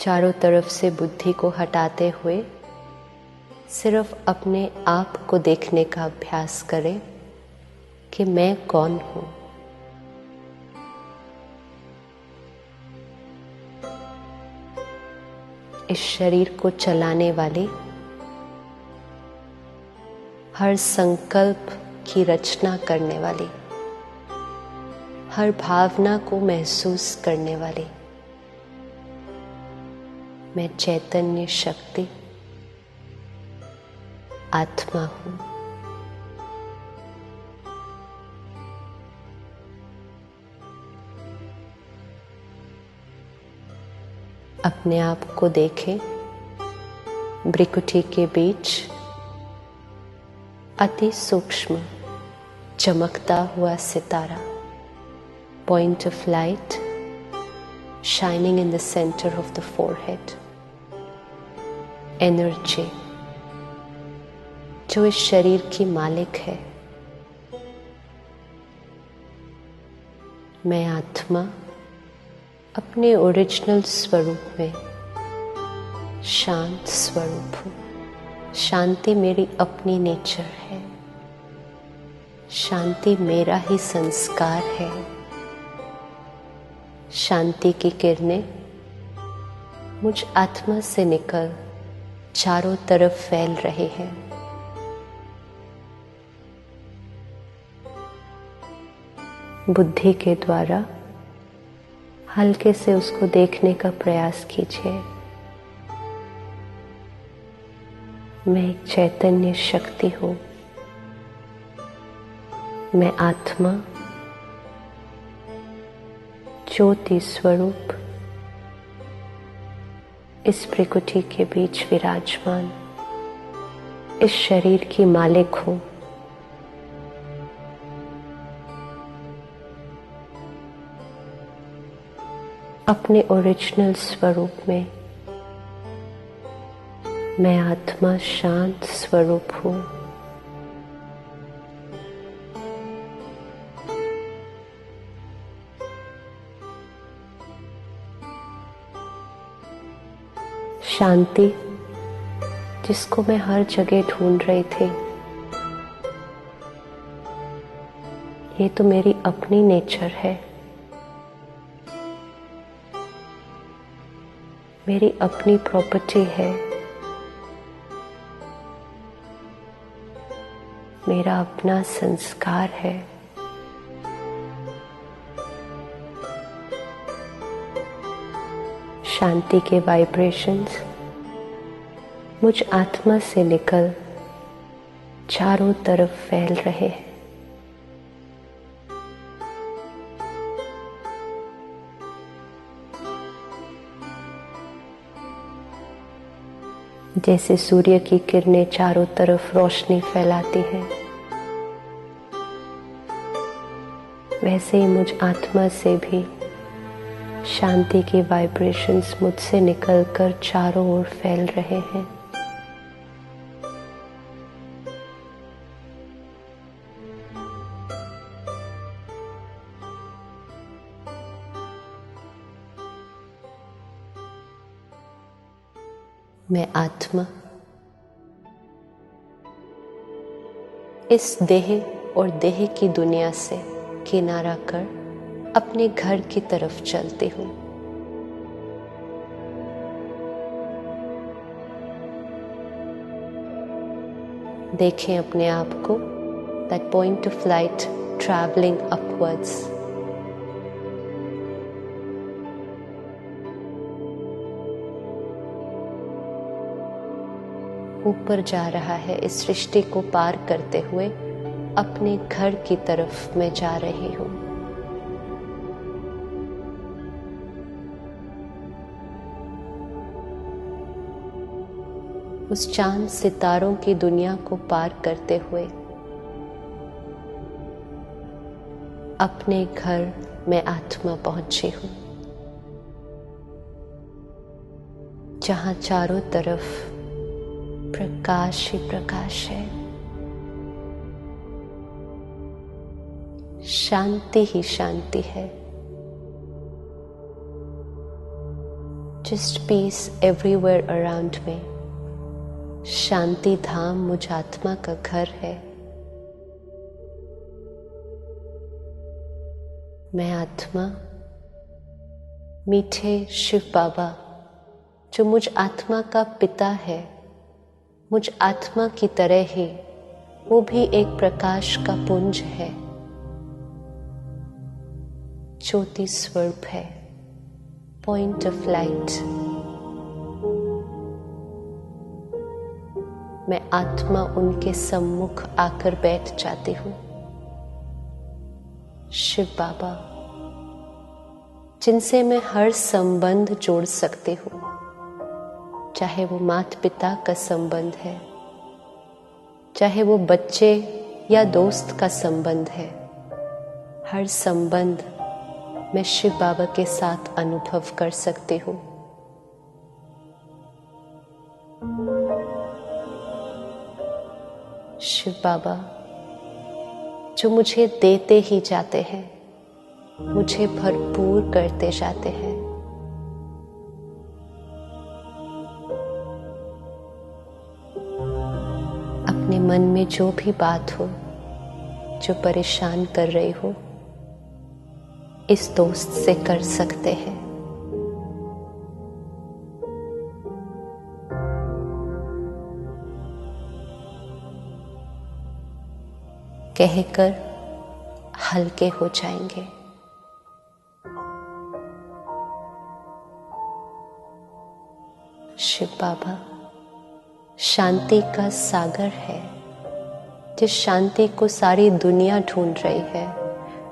चारों तरफ से बुद्धि को हटाते हुए सिर्फ अपने आप को देखने का अभ्यास करें कि मैं कौन हूं। इस शरीर को चलाने वाली, हर संकल्प की रचना करने वाली, हर भावना को महसूस करने वाली मैं चैतन्य शक्ति आत्मा हूं। अपने आप को देखें, भ्रिकुटी के बीच अति सूक्ष्म चमकता हुआ सितारा, point of light shining in the center of the forehead, energy जो इस शरीर की मालिक है। मैं आत्मा अपने ओरिजिनल स्वरूप में शांत स्वरूप हूँ। शांति मेरी अपनी नेचर है। शांति मेरा ही संस्कार है। शांति की किरणें मुझ आत्मा से निकल चारों तरफ फैल रहे हैं। बुद्धि के द्वारा हल्के से उसको देखने का प्रयास कीजिए। मैं एक चैतन्य शक्ति हूँ। मैं आत्मा ज्योति स्वरूप इस प्रकृति के बीच विराजमान इस शरीर की मालिक हूं। अपने ओरिजिनल स्वरूप में मैं आत्मा शांत स्वरूप हूं। शांति जिसको मैं हर जगह ढूंढ रही थी, ये तो मेरी अपनी नेचर है। मेरी अपनी प्रॉपर्टी है। मेरा अपना संस्कार है। शांति के वाइब्रेशंस मुझ आत्मा से निकल चारों तरफ फैल रहे हैं। जैसे सूर्य की किरणें चारों तरफ रोशनी फैलाती हैं, वैसे ही मुझ आत्मा से भी शांति के वाइब्रेशंस मुझसे निकलकर चारों ओर फैल रहे हैं। मैं आत्मा इस देह और देह की दुनिया से किनारा कर अपने घर की तरफ चलती हूँ। देखें अपने आप को, that point of light traveling upwards. ऊपर जा रहा है, इस सृष्टि को पार करते हुए अपने घर की तरफ मैं जा रही हूँ। उस चांद सितारों की दुनिया को पार करते हुए अपने घर में आत्मा पहुंची हूं, जहां चारों तरफ प्रकाश ही प्रकाश है, शांति ही शांति है। Just peace everywhere around me. शांति धाम मुझ आत्मा का घर है। मैं आत्मा मीठे शिव बाबा, जो मुझ आत्मा का पिता है, मुझ आत्मा की तरह ही वो भी एक प्रकाश का पुंज है, ज्योति स्वरूप है, पॉइंट ऑफ लाइट। मैं आत्मा उनके सम्मुख आकर बैठ जाती हूँ। शिव बाबा, जिनसे मैं हर संबंध जोड़ सकती हूँ, चाहे वो माता पिता का संबंध है, चाहे वो बच्चे या दोस्त का संबंध है, हर संबंध मैं शिव बाबा के साथ अनुभव कर सकती हूँ। शिव बाबा, जो मुझे देते ही जाते हैं, मुझे भरपूर करते जाते हैं। अपने मन में जो भी बात हो, जो परेशान कर रही हो, इस दोस्त से कर सकते हैं। कहकर हल्के हो जाएंगे। शिव बाबा शांति का सागर है। जिस शांति को सारी दुनिया ढूंढ रही है,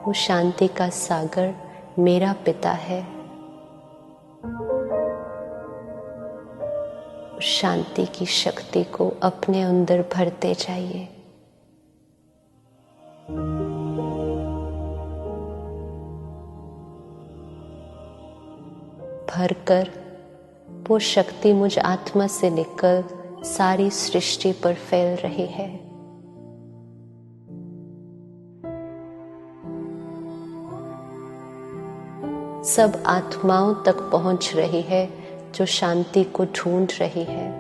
वो शांति का सागर मेरा पिता है। शांति की शक्ति को अपने अंदर भरते जाइए। भरकर वो शक्ति मुझ आत्मा से निकल सारी सृष्टि पर फैल रही है। सब आत्माओं तक पहुंच रही है जो शांति को ढूंढ रही है।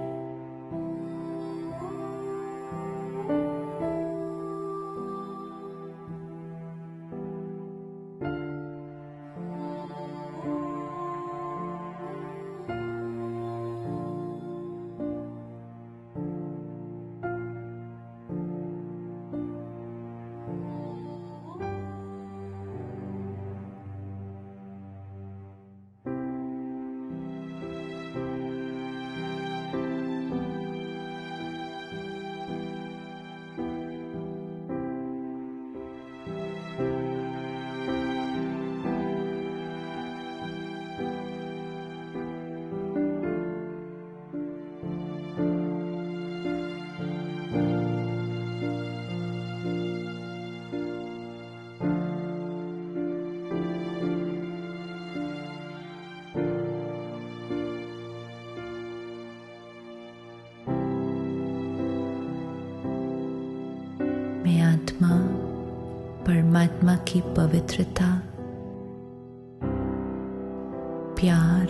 मैं आत्मा परमात्मा की पवित्रता, प्यार,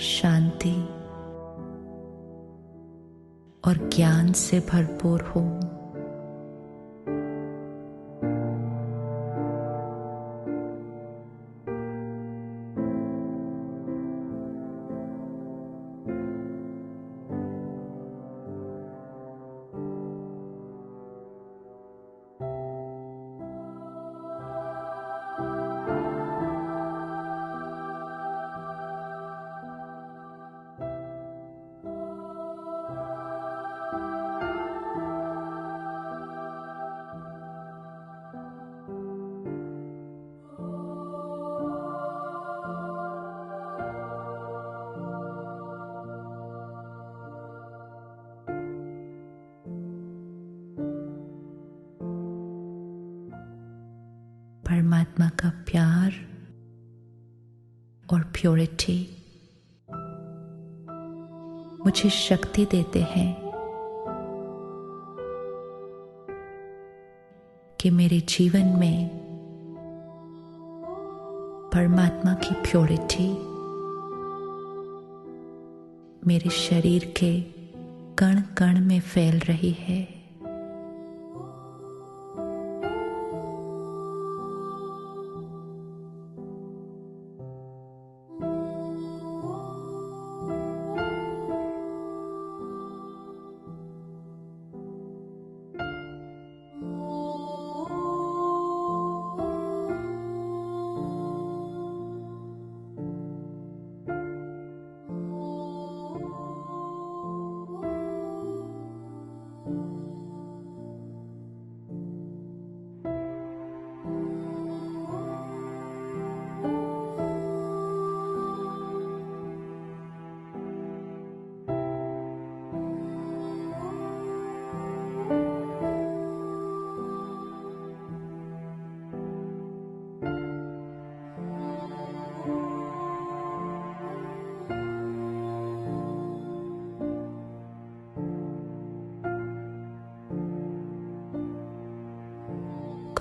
शांति और ज्ञान से भरपूर हूँ। परमात्मा का प्यार और प्योरिटी मुझे शक्ति देते हैं कि मेरे जीवन में परमात्मा की प्योरिटी मेरे शरीर के कण कण में फैल रही है।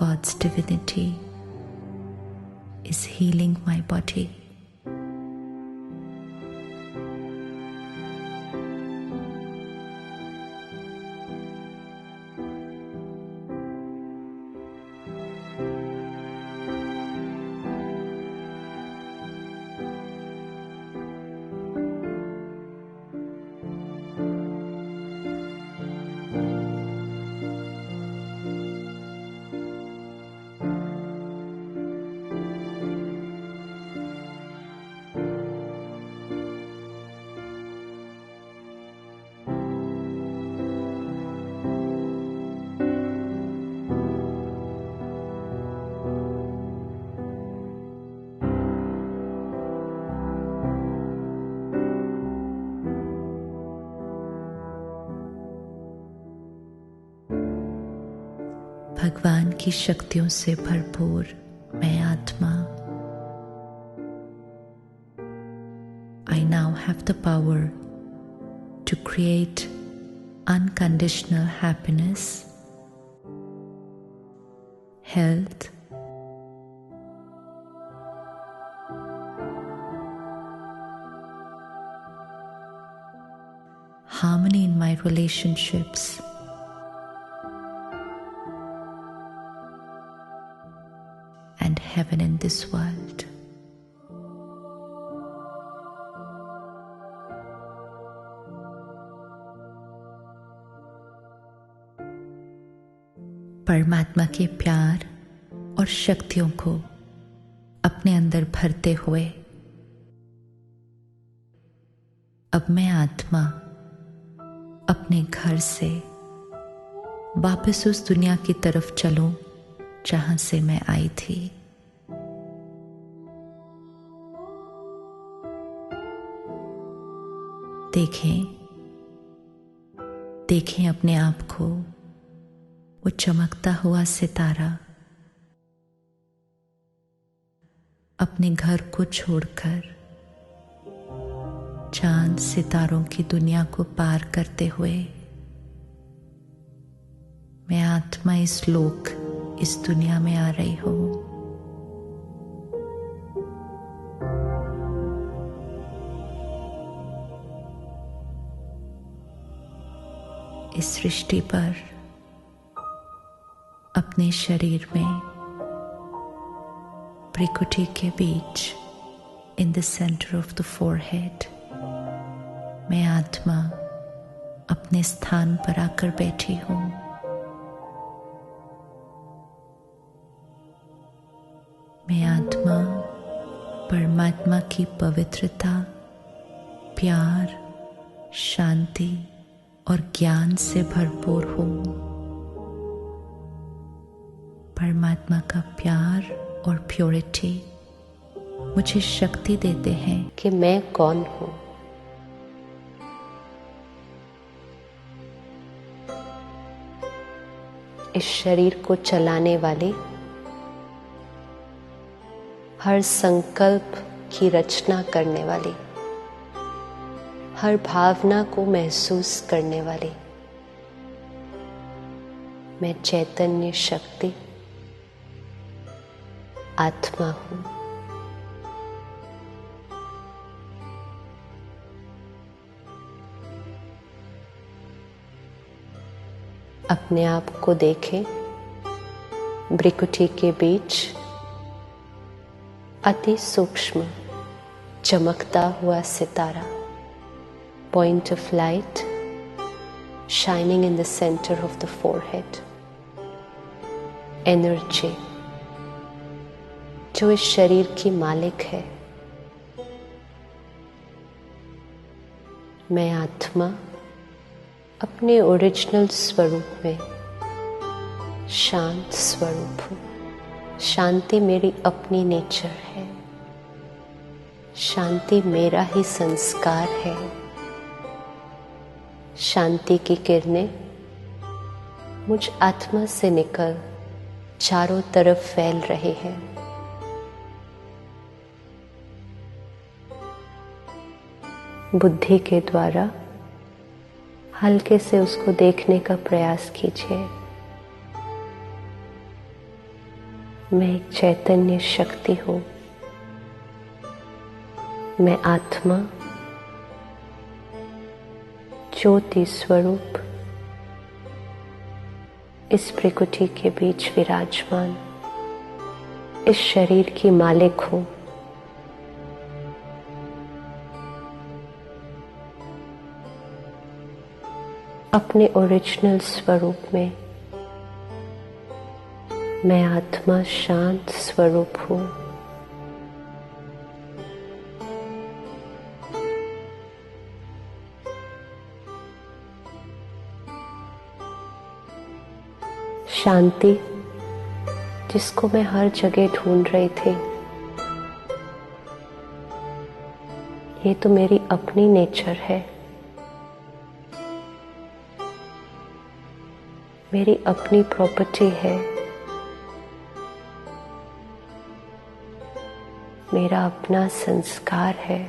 God's divinity is healing my body. भगवान की शक्तियों से भरपूर मैं आत्मा I now have the power to create unconditional happiness, health, harmony in my relationships, and heaven in this world. परमात्मा के प्यार और शक्तियों को अपने अंदर भरते हुए अब मैं आत्मा अपने घर से वापस उस दुनिया की तरफ चलूं जहां से मैं आई थी। देखें अपने आप को, वो चमकता हुआ सितारा अपने घर को छोड़कर चांद सितारों की दुनिया को पार करते हुए मैं आत्मा इस लोक, इस दुनिया में आ रही हूं। इस सृष्टि पर अपने शरीर में भ्रिकुटी के बीच in the center of the forehead मैं आत्मा अपने स्थान पर आकर बैठी हूं। मैं आत्मा परमात्मा की पवित्रता, प्यार, शांति और ज्ञान से भरपूर हूं। परमात्मा का प्यार और प्योरिटी मुझे शक्ति देते हैं कि मैं कौन हूं। इस शरीर को चलाने वाली, हर संकल्प की रचना करने वाली, हर भावना को महसूस करने वाली मैं चैतन्य शक्ति आत्मा हूं। अपने आप को देखें, भ्रिकुटी के बीच अति सूक्ष्म चमकता हुआ सितारा, point of light shining in the center of the forehead. Energy जो इस शरीर की मालिक है। मैं आत्मा अपने ओरिजिनल स्वरूप में शांत स्वरूप हूँ। शांति मेरी अपनी नेचर है। शांति मेरा ही संस्कार है। शांति की किरणें मुझ आत्मा से निकल चारों तरफ फैल रहे हैं। बुद्धि के द्वारा हल्के से उसको देखने का प्रयास कीजिए। मैं एक चैतन्य शक्ति हूँ। मैं आत्मा ज्योति स्वरूप इस प्रकृति के बीच विराजमान इस शरीर की मालिक हूँ। अपने ओरिजिनल स्वरूप में मैं आत्मा शांत स्वरूप हूँ। शांति जिसको मैं हर जगह ढूंढ रही थी, ये तो मेरी अपनी नेचर है। मेरी अपनी प्रॉपर्टी है। मेरा अपना संस्कार है।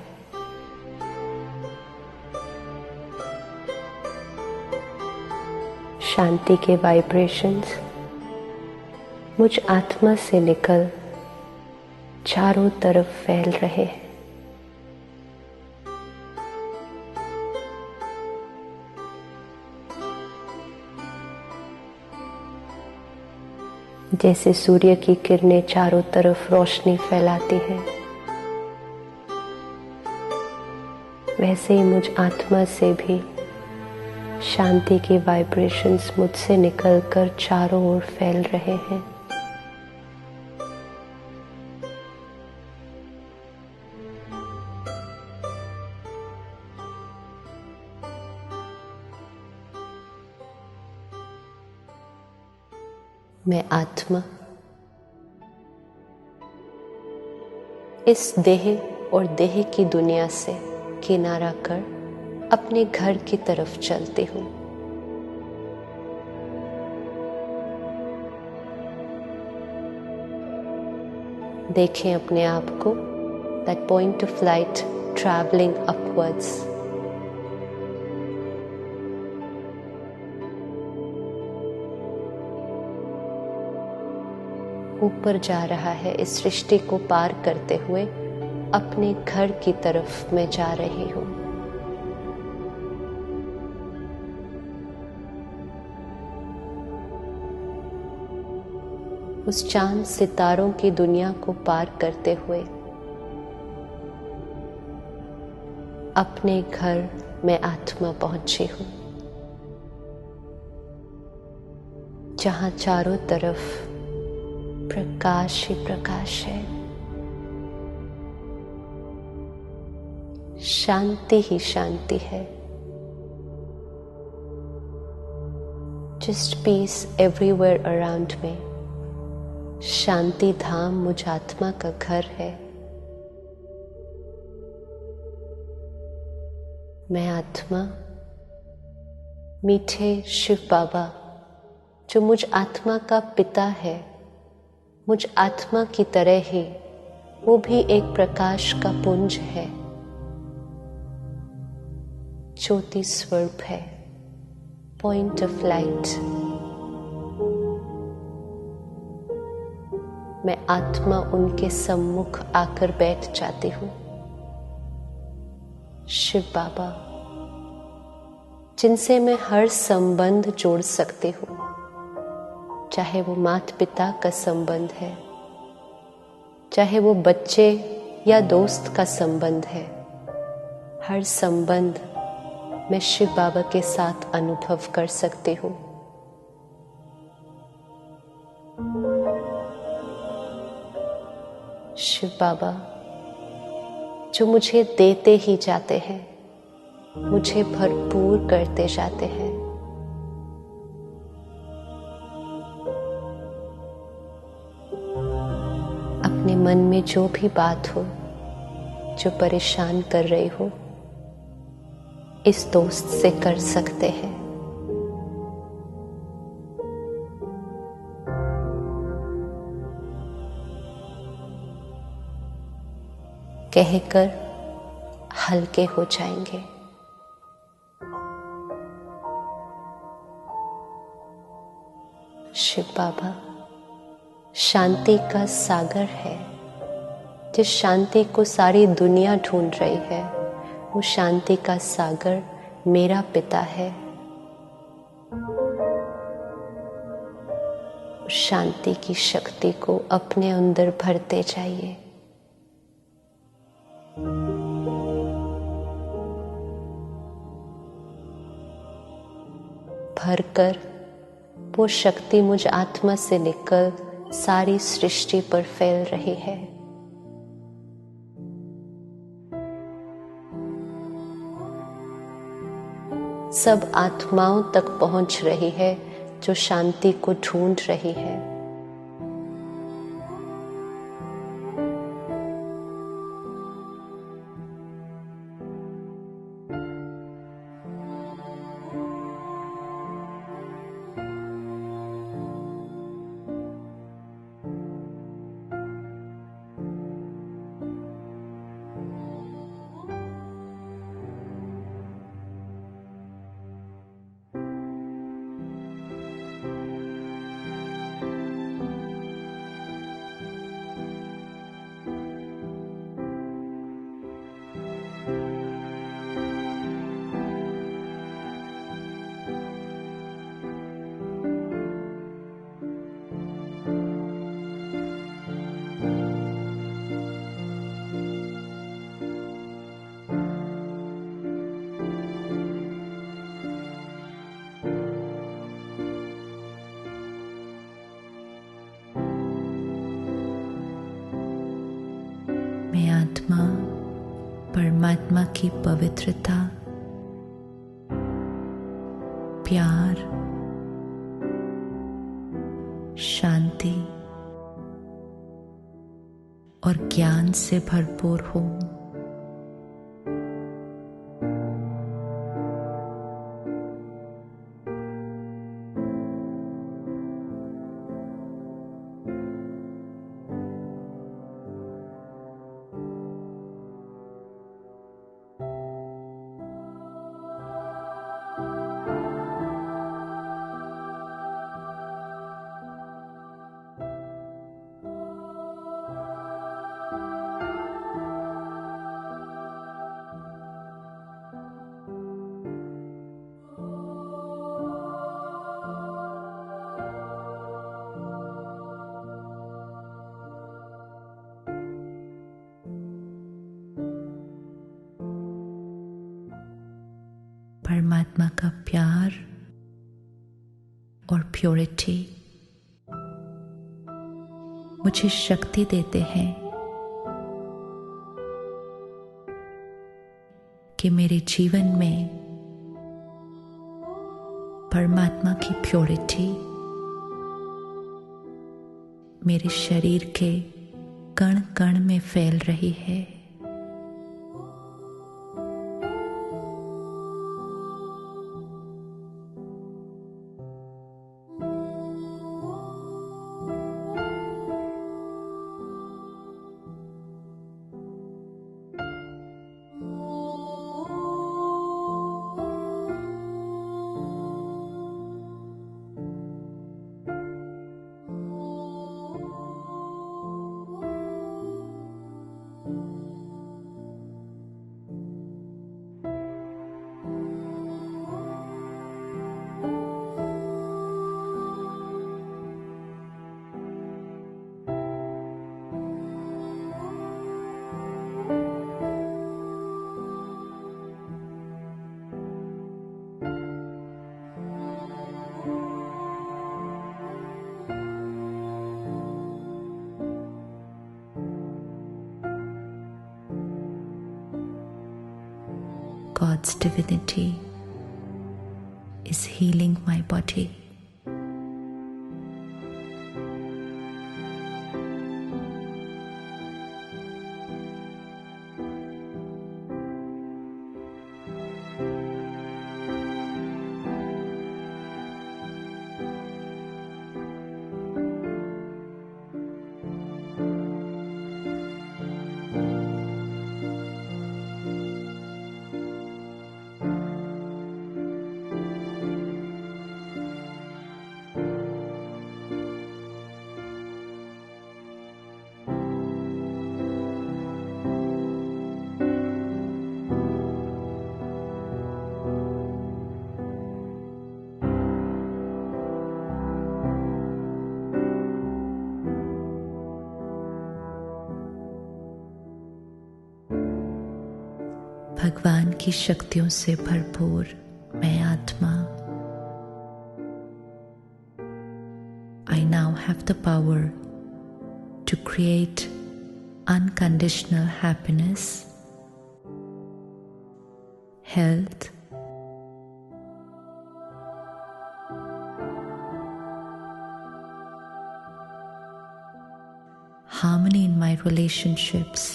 शांति के वाइब्रेशंस मुझ आत्मा से निकल चारों तरफ फैल रहे हैं। जैसे सूर्य की किरणें चारों तरफ रोशनी फैलाती हैं, वैसे ही मुझ आत्मा से भी शांति के वाइब्रेशंस मुझसे निकलकर चारों ओर फैल रहे हैं। मैं आत्मा इस देह और देह की दुनिया से किनारा कर अपने घर की तरफ चलती हूँ। देखें अपने आप को, that point of light traveling upwards. ऊपर जा रहा है, इस सृष्टि को पार करते हुए अपने घर की तरफ मैं जा रही हूँ। उस चांद सितारों की दुनिया को पार करते हुए अपने घर में आत्मा पहुंची हूं, जहां चारों तरफ प्रकाश ही प्रकाश है, शांति ही शांति है। Just peace everywhere around me. शांति धाम मुझ आत्मा का घर है। मैं आत्मा मीठे शिव बाबा, जो मुझ आत्मा का पिता है, मुझ आत्मा की तरह ही वो भी एक प्रकाश का पुंज है, ज्योति स्वरूप है, पॉइंट ऑफ लाइट। मैं आत्मा उनके सम्मुख आकर बैठ जाती हूँ। शिव बाबा जिनसे मैं हर संबंध जोड़ सकती हूँ, चाहे वो माता पिता का संबंध है, चाहे वो बच्चे या दोस्त का संबंध है। हर संबंध मैं शिव बाबा के साथ अनुभव कर सकती हूँ। शिव बाबा जो मुझे देते ही जाते हैं, मुझे भरपूर करते जाते हैं। अपने मन में जो भी बात हो, जो परेशान कर रही हो, इस दोस्त से कर सकते हैं। कहकर हल्के हो जाएंगे। शिव बाबा शांति का सागर है। जिस शांति को सारी दुनिया ढूंढ रही है, वो शांति का सागर मेरा पिता है। शांति की शक्ति को अपने अंदर भरते जाइए। भरकर वो शक्ति मुझ आत्मा से निकल सारी सृष्टि पर फैल रही है। सब आत्माओं तक पहुंच रही है जो शांति को ढूंढ रही है। मैं आत्मा परमात्मा की पवित्रता, प्यार, शांति और ज्ञान से भरपूर हूँ। परमात्मा का प्यार और प्योरिटी मुझे शक्ति देते हैं कि मेरे जीवन में परमात्मा की प्योरिटी मेरे शरीर के कण कण में फैल रही है। God's divinity is healing my body. भगवान की शक्तियों से भरपूर मैं आत्मा I now have the power to create unconditional happiness, health, harmony in my relationships,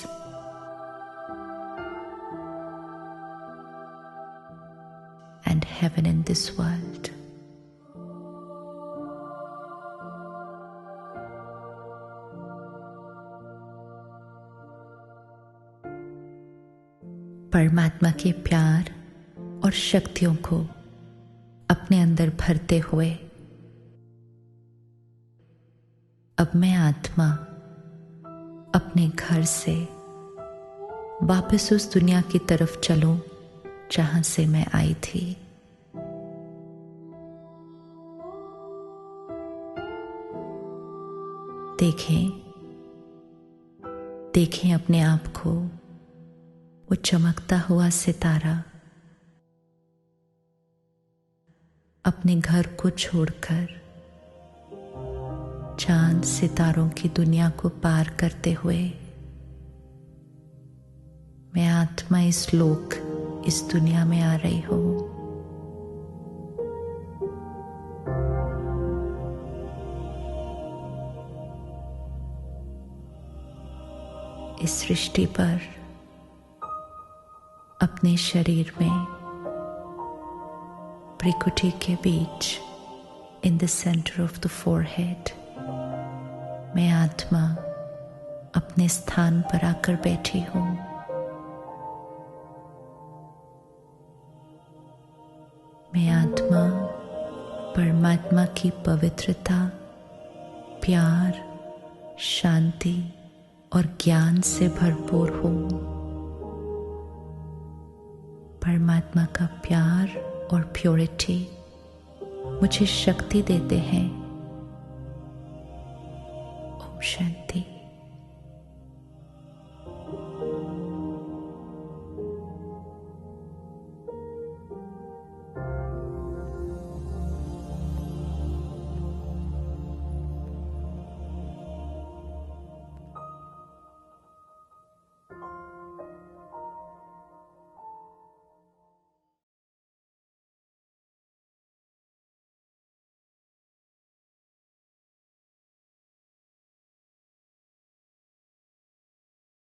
and heaven in this world. परमात्मा के प्यार और शक्तियों को अपने अंदर भरते हुए अब मैं आत्मा अपने घर से वापस उस दुनिया की तरफ चलूं जहां से मैं आई थी। देखें अपने आप को, वो चमकता हुआ सितारा अपने घर को छोड़कर चांद सितारों की दुनिया को पार करते हुए मैं आत्मा इस लोक, इस दुनिया में आ रही हूं। इस सृष्टि पर अपने शरीर में भ्रिकुटी के बीच in the center of the forehead मैं आत्मा अपने स्थान पर आकर बैठी हूं। मैं आत्मा परमात्मा की पवित्रता, प्यार, शांति और ज्ञान से भरपूर हूं। परमात्मा का प्यार और प्योरिटी मुझे शक्ति देते हैं। ओम शांति।